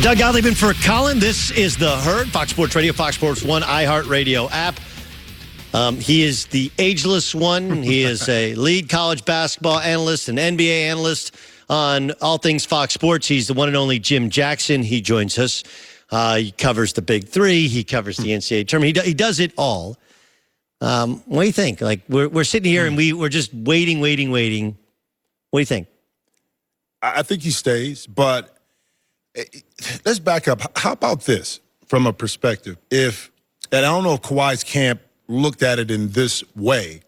Doug Gottlieb for Colin. This is The Herd, Fox Sports Radio, Fox Sports 1, iHeartRadio app. He is the ageless one. He is a lead college basketball analyst, an NBA analyst on all things Fox Sports. He's the one and only Jim Jackson. He joins us. He covers the Big Three. He covers the NCAA tournament. He does it all. What do you think? Like we're sitting here and we're just waiting. What do you think? I think he stays, but let's back up. How about this from a perspective? And I don't know if Kawhi's camp looked at it in this way,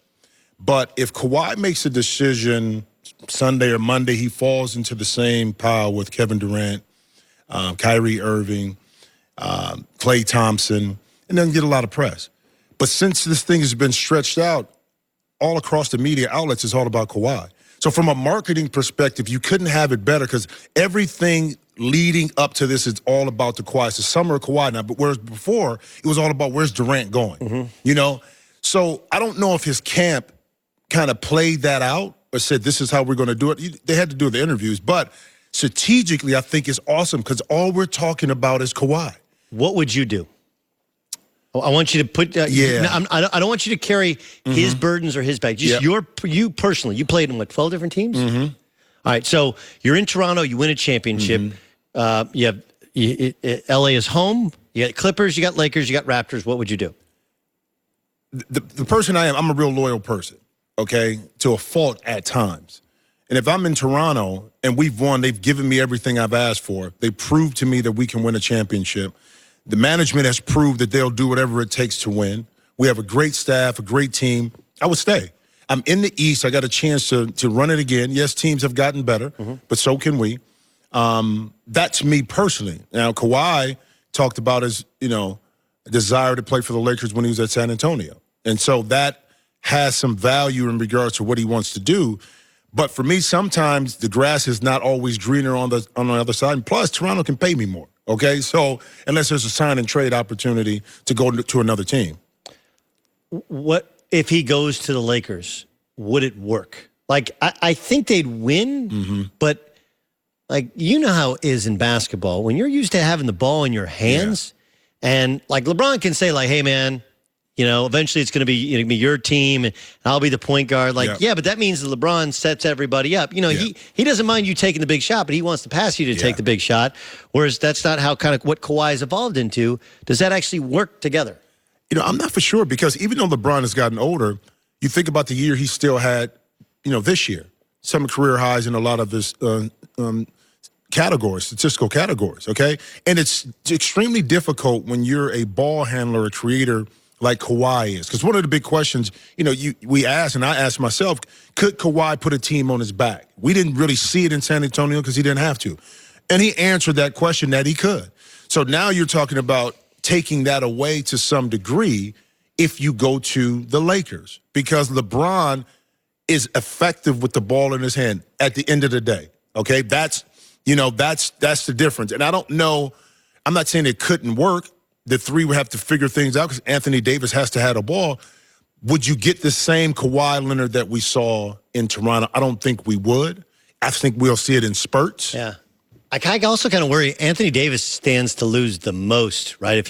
but if Kawhi makes a decision Sunday or Monday, he falls into the same pile with Kevin Durant, Kyrie Irving, Klay Thompson, and doesn't get a lot of press. But since this thing has been stretched out all across the media outlets, it's all about Kawhi. So from a marketing perspective, you couldn't have it better because everything leading up to this is all about the Kawhi. It's the summer of Kawhi now, but whereas before, it was all about where's Durant going, you know? So I don't know if his camp kind of played that out or said this is how we're going to do it. They had to do the interviews, but strategically, I think it's awesome because all we're talking about is Kawhi. What would you do? I want you to put. I don't want you to carry his burdens or his bag. Just you personally. You played in what 12 different teams. All right, so you're in Toronto. You win a championship. You have LA is home. You got Clippers. You got Lakers. You got Raptors. What would you do? The person I am, I'm a real loyal person. Okay, to a fault at times. And if I'm in Toronto and we've won, they've given me everything I've asked for. They proved to me that we can win a championship. The management has proved that they'll do whatever it takes to win. We have a great staff, a great team. I would stay. I'm in the East. I got a chance to run it again. Yes, teams have gotten better, but so can we. That's me personally. Now, Kawhi talked about his, desire to play for the Lakers when he was at San Antonio. And so that has some value in regards to what he wants to do. But for me, sometimes the grass is not always greener on the other side. And plus, Toronto can pay me more. Okay, so unless there's a sign and trade opportunity to go to another team. What if he goes to the Lakers? Would it work? Like, I think they'd win, but like, you know how it is in basketball. When you're used to having the ball in your hands, and like LeBron can say like, hey, man, eventually it's going to be your team, and I'll be the point guard. Like, but that means that LeBron sets everybody up. He doesn't mind you taking the big shot, but he wants to pass you to take the big shot. Whereas that's not how kind of what Kawhi's evolved into. Does that actually work together? I'm not for sure because even though LeBron has gotten older, you think about the year he still had, this year, some career highs in a lot of his categories, statistical categories, okay? And it's extremely difficult when you're a ball handler, a creator, like Kawhi is. Because one of the big questions, we asked, and I asked myself, could Kawhi put a team on his back? We didn't really see it in San Antonio because he didn't have to. And he answered that question that he could. So now you're talking about taking that away to some degree if you go to the Lakers. Because LeBron is effective with the ball in his hand at the end of the day. Okay? That's the difference. And I don't know, I'm not saying it couldn't work. The three would have to figure things out because Anthony Davis has to have a ball. Would you get the same Kawhi Leonard that we saw in Toronto? I don't think we would. I think we'll see it in spurts. Yeah. I also kind of worry Anthony Davis stands to lose the most, right?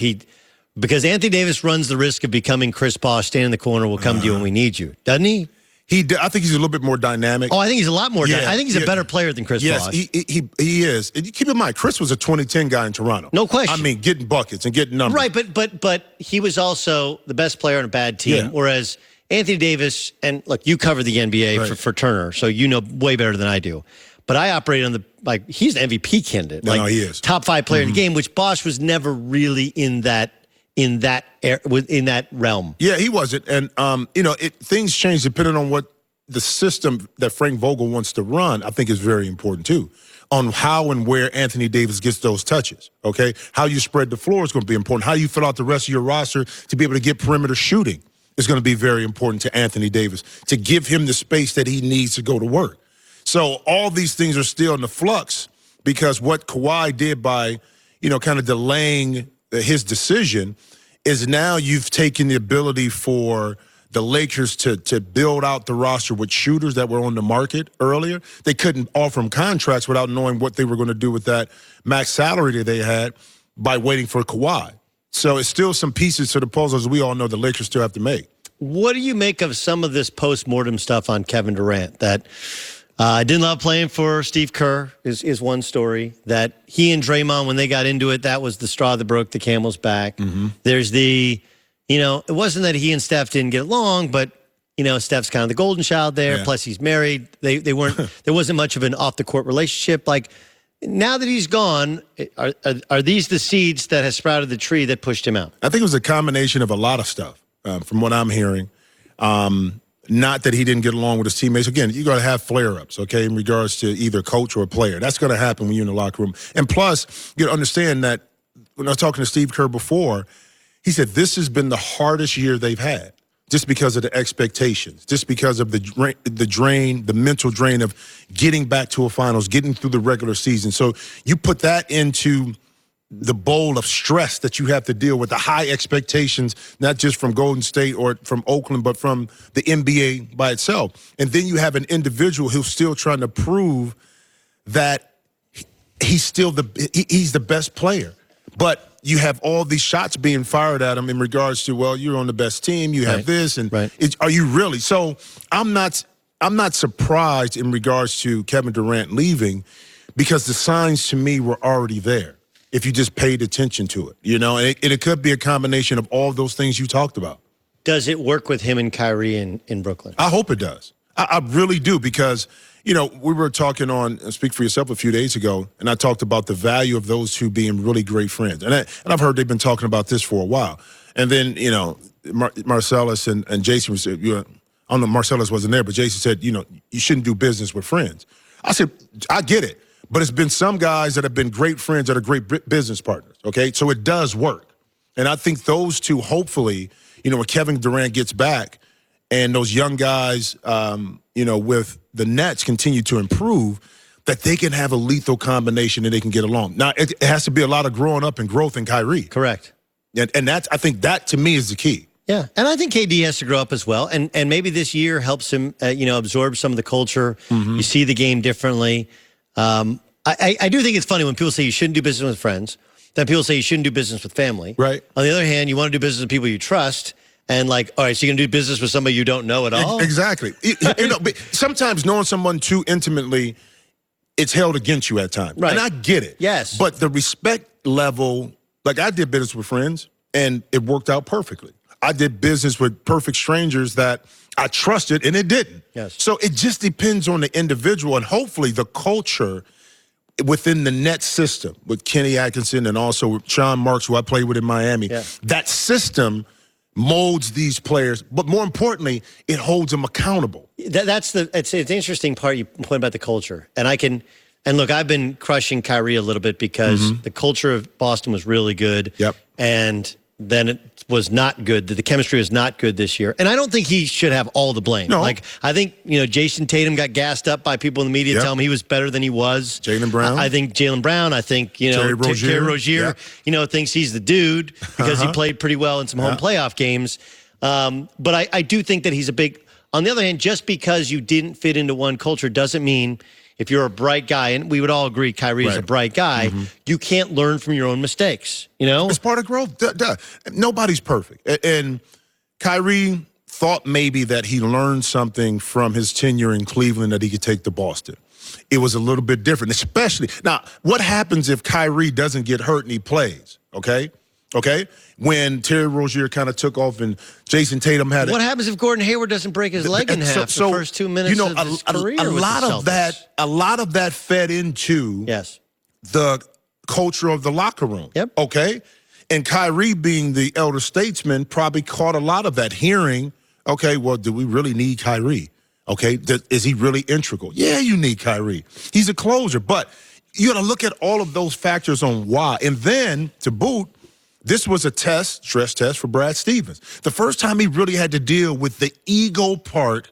Because Anthony Davis runs the risk of becoming Chris Bosh, stand in the corner, we'll come to you when we need you. Doesn't he? I think he's a little bit more dynamic. Oh, I think he's a lot more dynamic. I think he's a better player than Chris Bosh. Yes, he is. And keep in mind, Chris was a 2010 guy in Toronto. No question. I mean, getting buckets and getting numbers. Right, but he was also the best player on a bad team, whereas Anthony Davis, and look, you cover the NBA for Turner, so you know way better than I do. But I operate on he's an MVP candidate. No, he is. Top 5 player in the game, which Bosh was never really in that realm. Yeah, he wasn't. And, things change depending on what the system that Frank Vogel wants to run, I think is very important too, on how and where Anthony Davis gets those touches, okay? How you spread the floor is going to be important. How you fill out the rest of your roster to be able to get perimeter shooting is going to be very important to Anthony Davis, to give him the space that he needs to go to work. So all these things are still in the flux because what Kawhi did by, kind of delaying his decision is now you've taken the ability for the Lakers to build out the roster with shooters that were on the market earlier. They couldn't offer them contracts without knowing what they were going to do with that max salary that they had by waiting for Kawhi. So it's still some pieces to the puzzle, as we all know, the Lakers still have to make. What do you make of some of this post-mortem stuff on Kevin Durant? That didn't love playing for Steve Kerr is one story. That he and Draymond, when they got into it, that was the straw that broke the camel's back. Mm-hmm. There's it wasn't that he and Steph didn't get along, but, Steph's kind of the golden child there. Yeah. Plus, he's married. They weren't. There wasn't much of an off-the-court relationship. Like, now that he's gone, are these the seeds that has sprouted the tree that pushed him out? I think it was a combination of a lot of stuff, from what I'm hearing. Not that he didn't get along with his teammates. Again, you're going to have flare-ups, okay, in regards to either coach or player. That's going to happen when you're in the locker room. And plus, you understand that when I was talking to Steve Kerr before, he said this has been the hardest year they've had just because of the expectations, just because of the mental drain of getting back to a finals, getting through the regular season. So you put that into the bowl of stress that you have to deal with, the high expectations, not just from Golden State or from Oakland, but from the NBA by itself. And then you have an individual who's still trying to prove that he's still he's the best player. But you have all these shots being fired at him in regards to, well, you're on the best team, you have this, and are you really? So I'm not surprised in regards to Kevin Durant leaving, because the signs to me were already there if you just paid attention to it, and it could be a combination of all those things you talked about. Does it work with him and Kyrie in Brooklyn? I hope it does. I really do, because we were talking on Speak for Yourself a few days ago, and I talked about the value of those two being really great friends. And I've heard they've been talking about this for a while. And then, Marcellus and Jason said, I don't know, Marcellus wasn't there, but Jason said, you shouldn't do business with friends. I said, I get it, but it's been some guys that have been great friends that are great business partners, okay? So it does work. And I think those two, hopefully, when Kevin Durant gets back and those young guys, with the Nets continue to improve, that they can have a lethal combination and they can get along. Now, it has to be a lot of growing up and growth in Kyrie. Correct. And I think that, to me, is the key. Yeah, and I think KD has to grow up as well. And maybe this year helps him, absorb some of the culture. Mm-hmm. You see the game differently. I do think it's funny when people say you shouldn't do business with friends. Then people say you shouldn't do business with family. Right. On the other hand, you want to do business with people you trust. And all right, so you're going to do business with somebody you don't know at all? Exactly. But sometimes knowing someone too intimately, it's held against you at times. Right. And I get it. Yes. But the respect level, like I did business with friends, and it worked out perfectly. I did business with perfect strangers that I trusted, and it didn't. Yes. So it just depends on the individual, and hopefully the culture within the Nets system with Kenny Atkinson and also with Sean Marks, who I played with in Miami, that system molds these players, but more importantly, it holds them accountable. It's an interesting part you point about the culture. And look, I've been crushing Kyrie a little bit because the culture of Boston was really good. Yep. And then it was not good. The chemistry was not good this year. And I don't think he should have all the blame. No. I think, Jason Tatum got gassed up by people in the media telling him he was better than he was. Jaylen Brown. I think Jaylen Brown, Terry Rozier, thinks he's the dude because he played pretty well in some home playoff games. But I do think that he's a big, on the other hand, just because you didn't fit into one culture doesn't mean if you're a bright guy, and we would all agree Kyrie is a bright guy, you can't learn from your own mistakes, It's part of growth. Nobody's perfect. And Kyrie thought maybe that he learned something from his tenure in Cleveland that he could take to Boston. It was a little bit different, especially. Now, what happens if Kyrie doesn't get hurt and he plays, okay? When Terry Rozier kind of took off and Jason Tatum had it. What happens if Gordon Hayward doesn't break his leg in half the first 2 minutes of his career? A lot of that fed into the culture of the locker room. Yep. Okay? And Kyrie, being the elder statesman, probably caught a lot of that, hearing, okay, well, do we really need Kyrie? Okay, is he really integral? Yeah, you need Kyrie. He's a closer. But you got to look at all of those factors on why. And then, to boot, this was a stress test for Brad Stevens. The first time he really had to deal with the ego part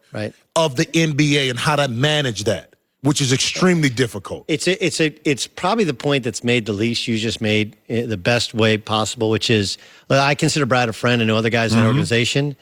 of the NBA and how to manage that, which is extremely difficult. It's probably the point that's made the least you just made the best way possible, which is I consider Brad a friend and know other guys in the organization.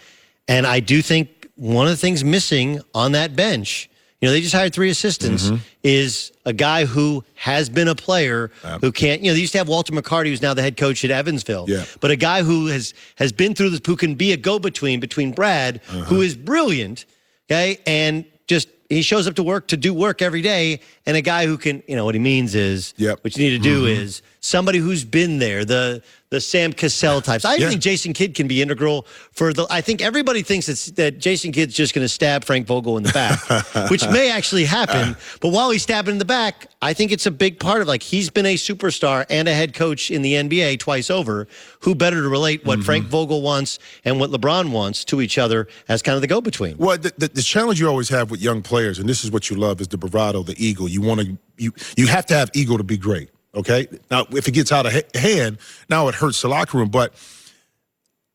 And I do think one of the things missing on that bench, they just hired 3 assistants, is a guy who has been a player who can't, they used to have Walter McCarty, who's now the head coach at Evansville. Yeah. But a guy who has been through this, who can be a go-between between Brad, who is brilliant, okay, and just he shows up to work to do work every day, and a guy who can, what he means is, what you need to do is somebody who's been there, the Sam Cassell types. I think Jason Kidd can be integral for I think everybody thinks that Jason Kidd's just going to stab Frank Vogel in the back, which may actually happen. But while he's stabbing in the back, I think it's a big part of, he's been a superstar and a head coach in the NBA twice over. Who better to relate what Frank Vogel wants and what LeBron wants to each other as kind of the go-between? Well, the challenge you always have with young players, and this is what you love, is the bravado, the ego. You have to have ego to be great. Okay? Now, if it gets out of hand, now it hurts the locker room. But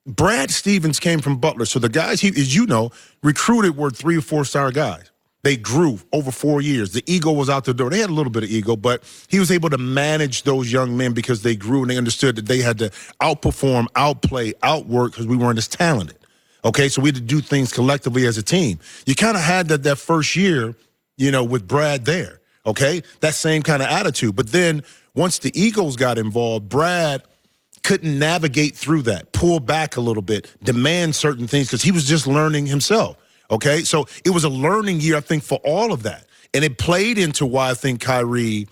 Brad Stevens came from Butler. So the guys he, as you know, recruited were 3 or 4-star guys. They grew over 4 years. The ego was out the door. They had a little bit of ego, but he was able to manage those young men because they grew and they understood that they had to outperform, outplay, outwork because we weren't as talented. Okay? So we had to do things collectively as a team. You kind of had that first year, with Brad there. Okay? That same kind of attitude. But then once the egos got involved, Brad couldn't navigate through that, pull back a little bit, demand certain things because he was just learning himself. Okay? So it was a learning year, I think, for all of that. And it played into why I think Kyrie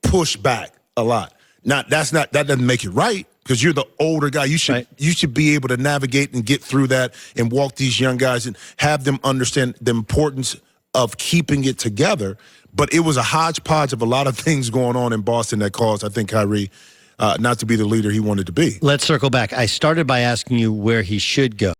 pushed back a lot. Now, that doesn't make it right because you're the older guy. You should be able to navigate and get through that and walk these young guys and have them understand the importance of keeping it together. But it was a hodgepodge of a lot of things going on in Boston that caused, I think, Kyrie not to be the leader he wanted to be. Let's circle back. I started by asking you where he should go.